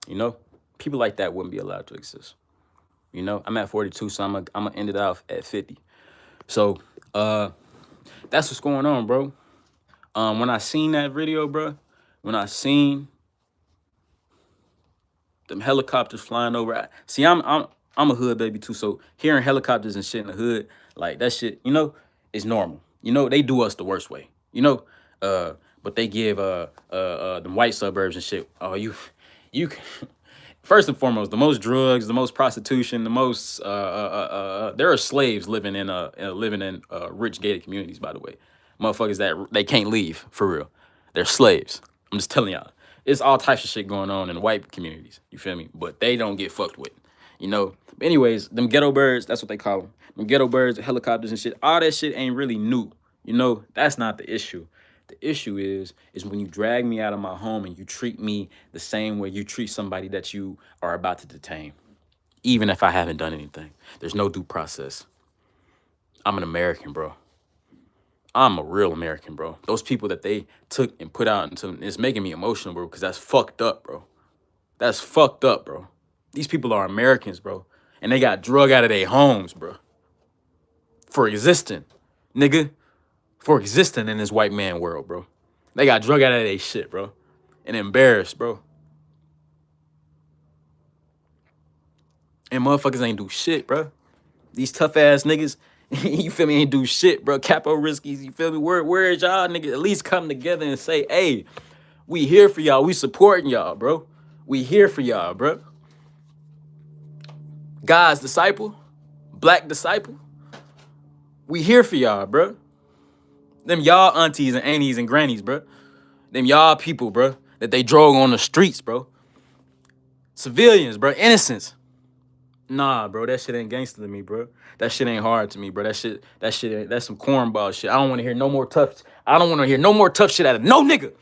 You know, people like that wouldn't be allowed to exist. You know, I'm at 42, so I'm gonna end it off at 50. So, that's what's going on, bro. When I seen that video, bro, when I seen them helicopters flying over, see, I'm a hood baby too, so hearing helicopters and shit in the hood, like that shit, you know, is normal. You know, they do us the worst way. You know, but they give them white suburbs and shit. Oh, you first and foremost, the most drugs, the most prostitution, the most there are slaves living in rich gated communities, by the way. Motherfuckers that they can't leave, for real. They're slaves. I'm just telling y'all. It's all types of shit going on in the white communities. You feel me? But they don't get fucked with. You know? But anyways, them ghetto birds, that's what they call them. Them ghetto birds, helicopters and shit, all that shit ain't really new. You know? That's not the issue. The issue is when you drag me out of my home and you treat me the same way you treat somebody that you are about to detain. Even if I haven't done anything. There's no due process. I'm an American, bro. I'm a real American, bro. Those people that they took and put out into, it's making me emotional, bro, because that's fucked up, bro. That's fucked up, bro. These people are Americans, bro. And they got drug out of their homes, bro. For existing, nigga. For existing in this white man world, bro. They got drug out of their shit, bro. And embarrassed, bro. And motherfuckers ain't do shit, bro. These tough ass niggas, you feel me, ain't do shit, bro. Capo riskies, you feel me? Where is y'all niggas? At least come together and say, hey, we here for y'all. We supporting y'all, bro. We here for y'all, bro. God's disciple, black disciple. We here for y'all, bro. Them y'all aunties and aunties and grannies, bro. Them y'all people, bro, that they drove on the streets, bro. Civilians, bro, innocents. Nah, bro, that shit ain't gangster to me, bro. That shit ain't hard to me, bro. That shit ain't, that's some cornball shit. I don't want to hear no more tough shit out of no nigga.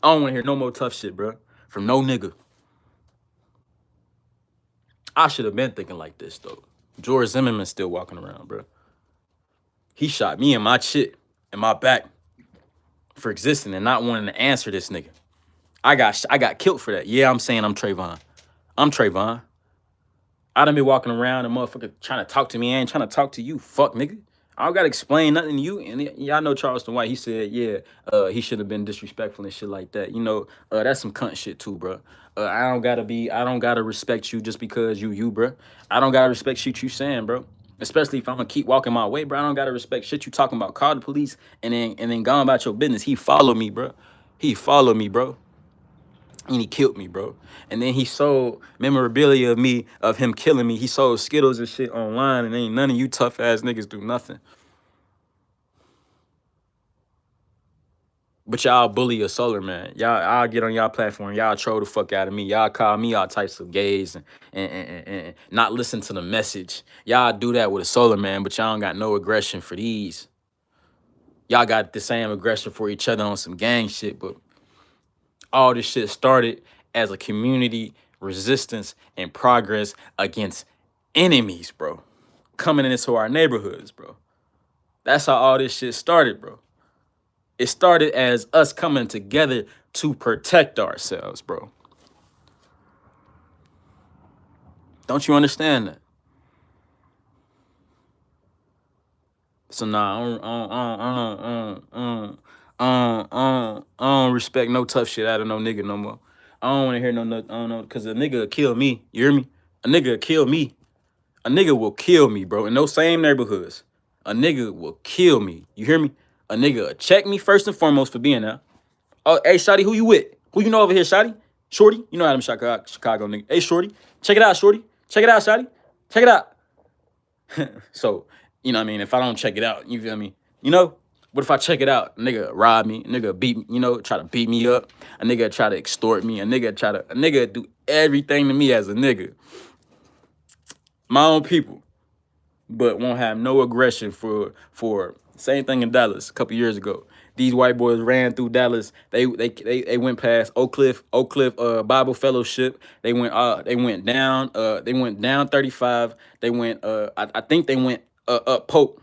I don't want to hear no more tough shit, bro, from no nigga. I should have been thinking like this, though. George Zimmerman still walking around, bro. He shot me in my shit, in my back, for existing and not wanting to answer this nigga. I got killed for that. Yeah, I'm saying I'm Trayvon. I'm Trayvon. I done been walking around and motherfucker trying to talk to me. I ain't trying to talk to you, fuck nigga. I don't gotta explain nothing to you. And y'all know Charleston White. He said, yeah, he should have been disrespectful and shit like that. You know, that's some cunt shit too, bro. I don't gotta respect you just because you, bro. I don't gotta respect shit you saying, bro. Especially if I'm gonna keep walking my way, bro. I don't gotta respect shit you talking about. Call the police and then go about your business. He followed me, bro. He followed me, bro. And he killed me, bro. And then he sold memorabilia of me, of him killing me. He sold Skittles and shit online, and ain't none of you tough ass niggas do nothing. But y'all bully a SolarMan. I'll get on y'all platform. Y'all troll the fuck out of me. Y'all call me all types of gays and not listen to the message. Y'all do that with a SolarMan, but y'all don't got no aggression for these. Y'all got the same aggression for each other on some gang shit, but all this shit started as a community resistance and progress against enemies, bro. Coming into our neighborhoods, bro. That's how all this shit started, bro. It started as us coming together to protect ourselves, bro. Don't you understand that? So nah, I don't respect no tough shit out of no nigga no more. I don't want to hear no, I don't know, cause a nigga will kill me. You hear me? A nigga will kill me. A nigga will kill me, bro. In those same neighborhoods, a nigga will kill me. You hear me? A nigga will check me first and foremost for being there. Oh, hey, Shotty, who you with? Who you know over here, Shotty? Shorty? You know how them Chicago nigga. Hey, Shorty. Check it out, Shorty. Check it out, Shotty. Check it out. So, you know what I mean? If I don't check it out, you feel me? You know? What if I check it out? A nigga rob me. A nigga beat me, you know, try to beat me up. A nigga try to extort me. A nigga do everything to me as a nigga. My own people. But won't have no aggression for same thing in Dallas a couple years ago. These white boys ran through Dallas. They went past Oak Cliff Bible Fellowship. They went down 35. They went I think they went up Polk.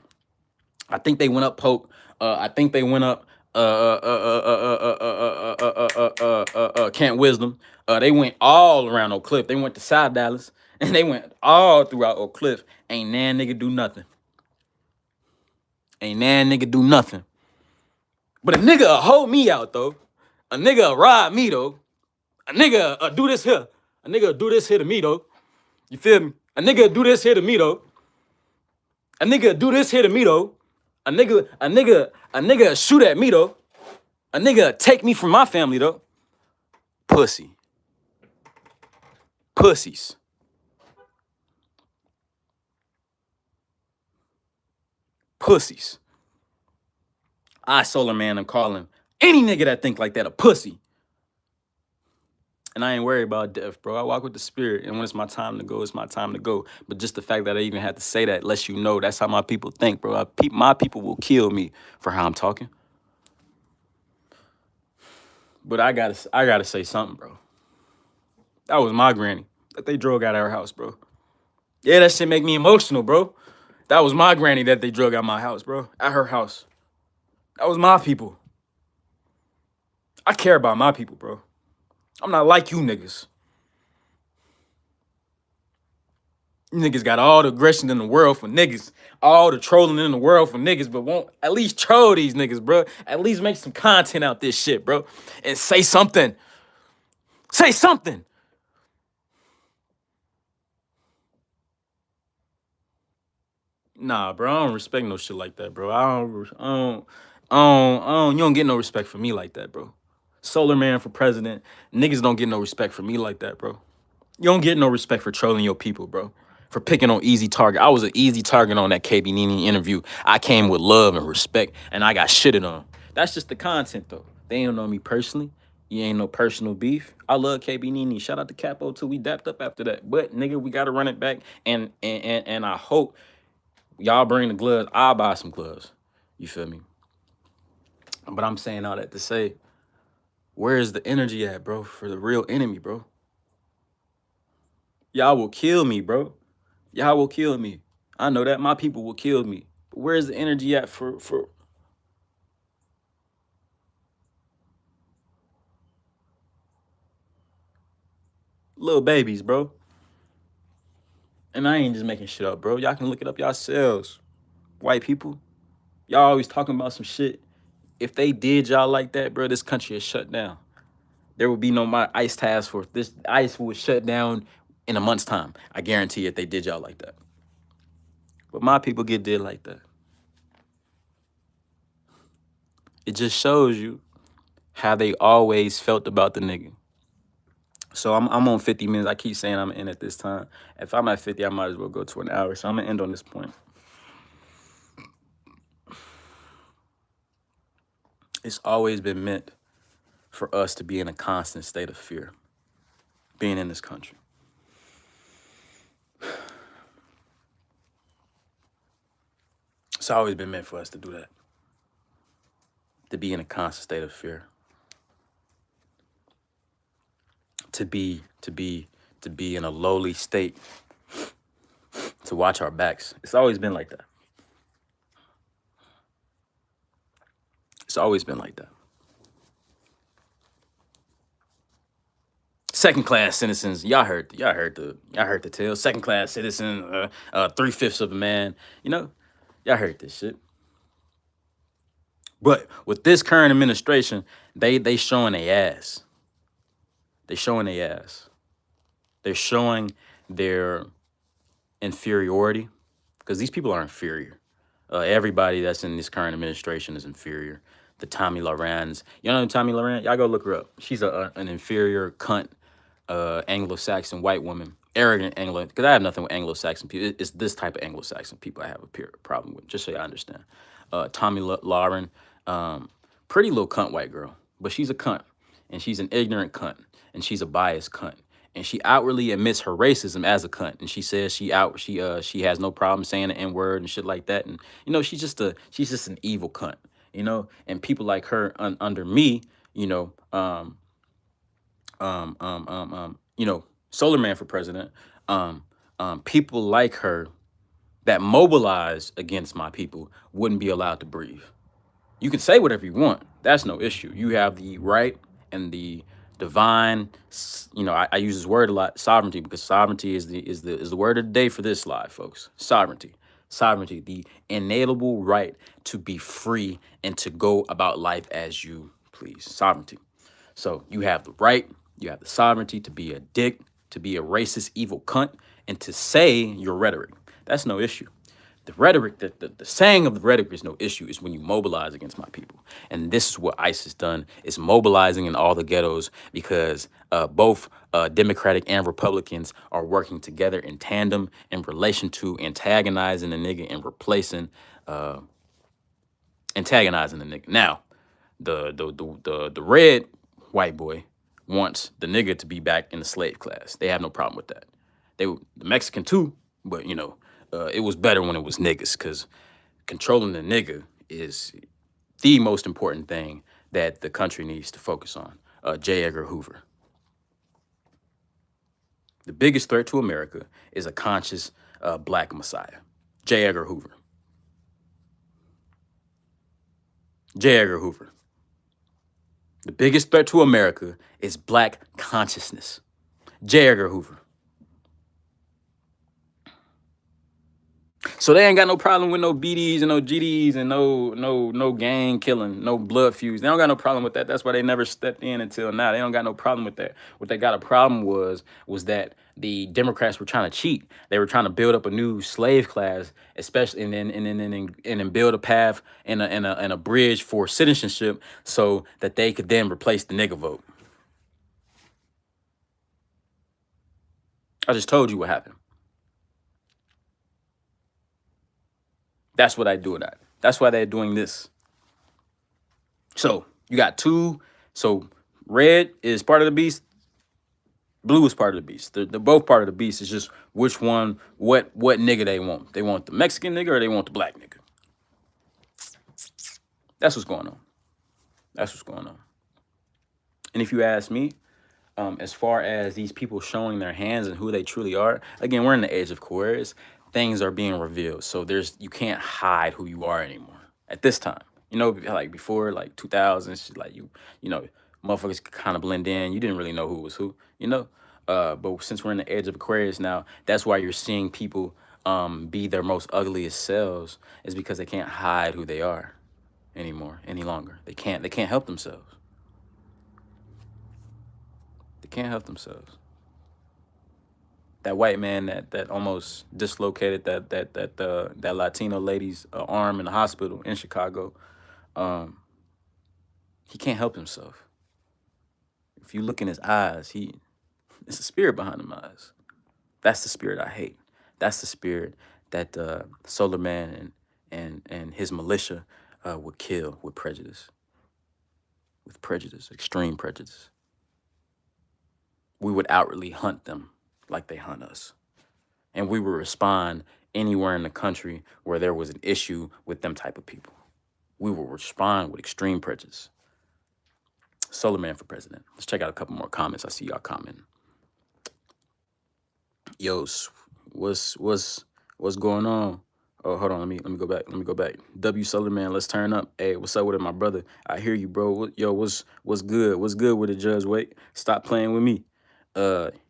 I think they went up Polk. I think they went up Camp Wisdom. They went all around Oak Cliff. They went to South Dallas, and they went all throughout Oak Cliff. Ain't nan nigga do nothing. Ain't nan nigga do nothing. But a nigga hold me out though. A nigga rob me though. A nigga do this here. A nigga do this here to me though. You feel me? A nigga do this here to me though. A nigga do this here to me though. A nigga shoot at me though. A nigga take me from my family though. Pussy. Pussies. Pussies. I SolarMan am calling any nigga that think like that a pussy. And I ain't worried about death, bro. I walk with the spirit, and when it's my time to go, it's my time to go. But just the fact that I even had to say that lets you know that's how my people think, bro. My people will kill me for how I'm talking. But I gotta say something, bro. That was my granny that they drug out of her house, bro. Yeah, that shit make me emotional, bro. That was my granny that they drug out my house, bro. At her house. That was my people. I care about my people, bro. I'm not like you niggas. You niggas got all the aggression in the world for niggas. All the trolling in the world for niggas, but won't at least troll these niggas, bro. At least make some content out this shit, bro. And say something. Say something. Nah, bro, I don't respect no shit like that, bro. You don't get no respect for me like that, bro. SolarMan for president. Niggas don't get no respect for me like that, bro. You don't get no respect for trolling your people, bro. For picking on easy target. I was an easy target on that KB Nene interview. I came with love and respect, and I got shitted on. That's just the content, though. They ain't know me personally. You ain't no personal beef. I love KB Nene. Shout out to Capo, too. We dapped up after that. But, nigga, we got to run it back, and I hope y'all bring the gloves. I'll buy some gloves. You feel me? But I'm saying all that to say, where is the energy at, bro, for the real enemy, bro? Y'all will kill me, bro. Y'all will kill me. I know that my people will kill me. But where's the energy at for little babies, bro? And I ain't just making shit up, bro. Y'all can look it up yourselves. White people, y'all always talking about some shit. If they did y'all like that, bro, this country is shut down. There will be no my ICE task force. This ICE will shut down in a month's time. I guarantee if they did y'all like that. But my people get did like that. It just shows you how they always felt about the nigga. So I'm on 50 minutes. I keep saying I'm in at this time. If I'm at 50, I might as well go to an hour. So I'm gonna end on this point. It's always been meant for us to be in a constant state of fear, being in this country. It's always been meant for us to do that, to be in a constant state of fear, to be in a lowly state, to watch our backs. It's always been like that. It's always been like that. Second class citizens, y'all heard the tale. Second class citizen, 3/5 of a man. You know, y'all heard this shit. But with this current administration, they showing their ass. They showing their ass. They're showing their inferiority because these people are inferior. Everybody that's in this current administration is inferior. The Tommy Laurens, you know Tommy Lauren? Y'all go look her up. She's an inferior cunt, Anglo-Saxon white woman, arrogant Anglo. Because I have nothing with Anglo-Saxon people. It's this type of Anglo-Saxon people I have a problem with. Just so you understand. Tommy Lauren, pretty little cunt white girl, but she's a cunt, and she's an ignorant cunt, and she's a biased cunt, and she outwardly admits her racism as a cunt, and she says she has no problem saying the N word and shit like that, and she's just an evil cunt, and people like her under me, you know, SolarMan for president, people like her that mobilize against my people wouldn't be allowed to breathe. You can say whatever you want. That's no issue. You have the right and the divine. I use this word a lot, sovereignty, because sovereignty is the word of the day for this live, folks. Sovereignty, the inalienable right to be free and to go about life as you please. Sovereignty. So you have the right, you have the sovereignty to be a dick, to be a racist, evil cunt, and to say your rhetoric. That's no issue. The rhetoric, the saying of the rhetoric is no issue. Is when you mobilize against my people. And this is what ICE has done, is mobilizing in all the ghettos because both Democratic and Republicans are working together in tandem in relation to antagonizing the nigga and antagonizing the nigga. Now, the red white boy wants the nigga to be back in the slave class. They have no problem with that. The Mexican too, but it was better when it was niggas because controlling the nigga is the most important thing that the country needs to focus on. J. Edgar Hoover. The biggest threat to America is a conscious black messiah. J. Edgar Hoover. J. Edgar Hoover. The biggest threat to America is black consciousness. J. Edgar Hoover. So they ain't got no problem with no BDs and no GDs and no gang killing, no blood feuds. They don't got no problem with that. That's why they never stepped in until now. They don't got no problem with that. What they got a problem was that the Democrats were trying to cheat. They were trying to build up a new slave class, especially and then build a path and a bridge for citizenship so that they could then replace the nigga vote. I just told you what happened. That's what I do that. That's why they're doing this. So you got two. So red is part of the beast. Blue is part of the beast. They're both part of the beast. It's just which one, what nigga they want. They want the Mexican nigga or they want the black nigga. That's what's going on. That's what's going on. And if you ask me, As far as these people showing their hands and who they truly are, again, we're in the age of Aquarius. Things are being revealed, so you can't hide who you are anymore at this time. You know, like before, like 2000s, like you know, motherfuckers could kind of blend in. You didn't really know who was who, you know. But since we're in the age of Aquarius now, that's why you're seeing people be their most ugliest selves, is because they can't hide who they are anymore, any longer. They can't help themselves. They can't help themselves. That white man that almost dislocated that Latino lady's arm in the hospital in Chicago, um, he can't help himself. If you look in his eyes, it's a spirit behind them eyes. That's the spirit I hate. That's the spirit that SolarMan and his militia would kill with prejudice, extreme prejudice. We would outwardly hunt them like they hunt us, and we would respond anywhere in the country where there was an issue with them type of people. We will respond with extreme prejudice. SolarMan for president. Let's check out a couple more comments. I see y'all commenting. Yo, what's going on? Oh, hold on. Let me go back. Let me go back. W SolarMan, let's turn up. Hey, what's up with it, my brother? I hear you, bro. Yo, what's good? What's good with it, Judge? Wait, stop playing with me.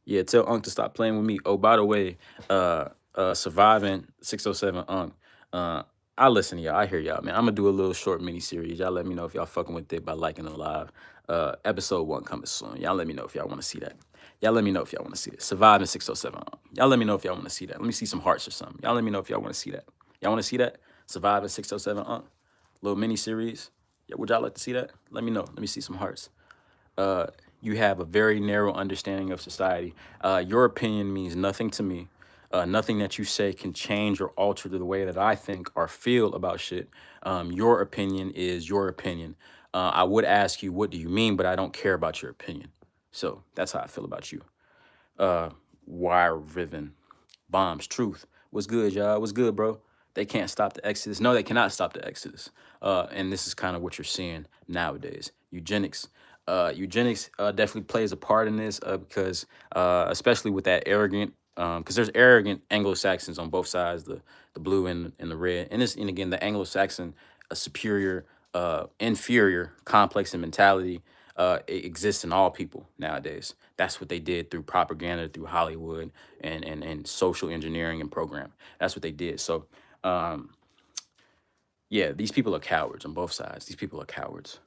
Yeah, tell Unc to stop playing with me. Oh, by the way, surviving 607 Unc. I listen to y'all. I hear y'all, man. I'm gonna do a little short mini series. Y'all let me know if y'all fucking with it by liking the live. Episode 1 coming soon. Y'all let me know if y'all want to see that. Y'all let me know if y'all want to see it. Surviving 607. Y'all let me know if y'all want to see that. Let me see some hearts or something. Y'all let me know if y'all want to see that. Y'all want to see that? Surviving 607. Little mini series. Yeah, would y'all like to see that? Let me know. Let me see some hearts. You have a very narrow understanding of society. Your opinion means nothing to me. Nothing that you say can change or alter the way that I think or feel about shit. Your opinion is your opinion. I would ask you, what do you mean? But I don't care about your opinion. So that's how I feel about you. Wire riven bombs. Truth. What's good, y'all? What's good, bro? They can't stop the exodus. No, they cannot stop the exodus. And this is kind of what you're seeing nowadays. Eugenics. Eugenics definitely plays a part in this because, especially with that arrogant, because there's arrogant Anglo-Saxons on both sides, the blue and the red, and again the Anglo-Saxon, a superior, inferior complex and mentality it exists in all people nowadays. That's what they did through propaganda, through Hollywood, and social engineering and program. That's what they did. So, yeah, these people are cowards on both sides. These people are cowards.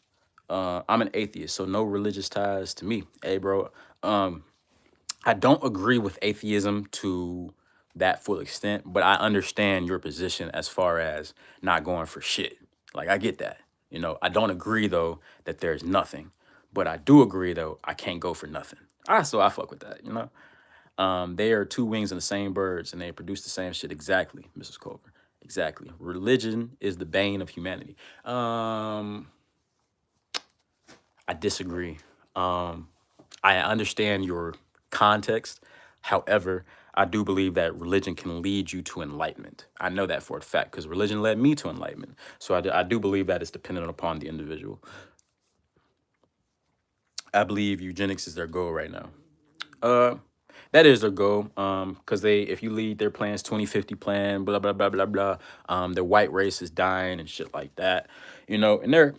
I'm an atheist, so no religious ties to me. Hey, bro, I don't agree with atheism to that full extent, but I understand your position as far as not going for shit. Like, I get that. You know, I don't agree though that there's nothing, but I do agree though I can't go for nothing. So I fuck with that. You know, they are two wings in the same birds, and they produce the same shit exactly, Mrs. Culver. Exactly. Religion is the bane of humanity. I disagree. I understand your context. However, I do believe that religion can lead you to enlightenment. I know that for a fact because religion led me to enlightenment. So I do believe that it's dependent upon the individual. I believe eugenics is their goal right now. That is their goal. Because if you lead their plans, 2050 plan, blah blah blah blah blah. Their white race is dying and shit like that. You know, and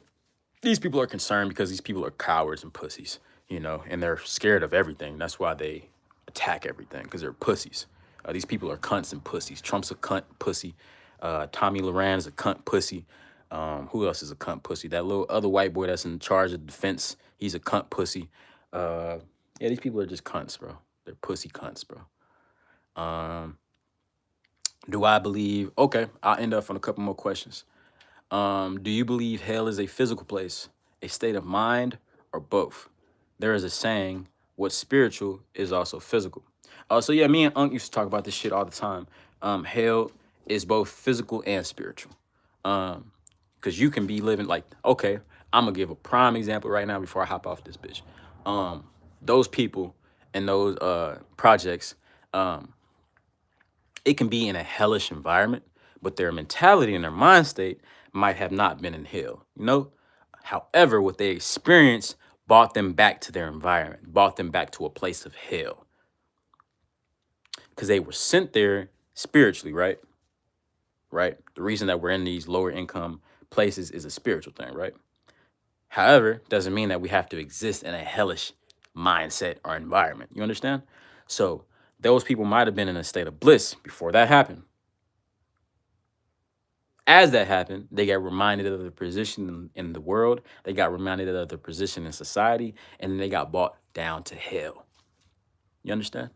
these people are concerned because these people are cowards and pussies, you know, and they're scared of everything. That's why they attack everything, because they're pussies. These people are cunts and pussies. Trump's a cunt pussy. Tommy Loran is a cunt pussy. Who else is a cunt pussy? That little other white boy that's in charge of defense, he's a cunt pussy. Yeah, these people are just cunts, bro. They're pussy cunts, bro. Do I believe? Okay, I'll end up on a couple more questions. Do you believe hell is a physical place, a state of mind, or both? There is a saying, what's spiritual is also physical. So yeah, me and Unc used to talk about this shit all the time. Hell is both physical and spiritual. Because you can be living like, okay, I'm gonna give a prime example right now before I hop off this bitch. Those people and those projects, it can be in a hellish environment, but their mentality and their mind state might have not been in hell, you know? However, what they experience brought them back to their environment, brought them back to a place of hell. Because they were sent there spiritually, right? Right? The reason that we're in these lower income places is a spiritual thing, right? However, doesn't mean that we have to exist in a hellish mindset or environment. You understand? So those people might have been in a state of bliss before that happened. As that happened, they got reminded of their position in the world. They got reminded of their position in society, and then they got brought down to hell. You understand?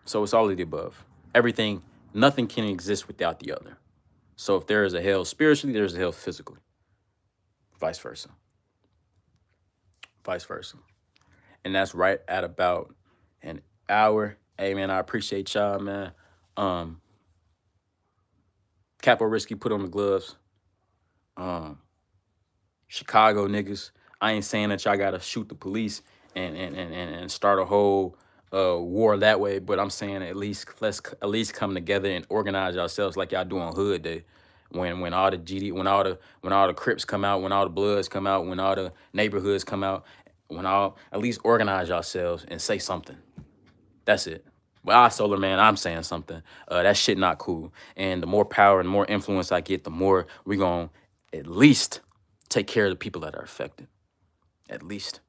So it's all of the above. Everything, nothing can exist without the other. So if there is a hell spiritually, there's a hell physically. Vice versa. Vice versa. And that's right at about an hour. Hey man, I appreciate y'all, man. Capo Risky put on the gloves. Chicago niggas. I ain't saying that y'all gotta shoot the police and start a whole war that way, but I'm saying at least let's at least come together and organize yourselves like y'all do on Hood Day. When all the when all the Crips come out, when all the Bloods come out, when all the neighborhoods come out, when all at least organize yourselves and say something. That's it. Well, SolarMan, I'm saying something. That shit not cool. And the more power and more influence I get, the more we gonna at least take care of the people that are affected. At least.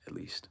At least.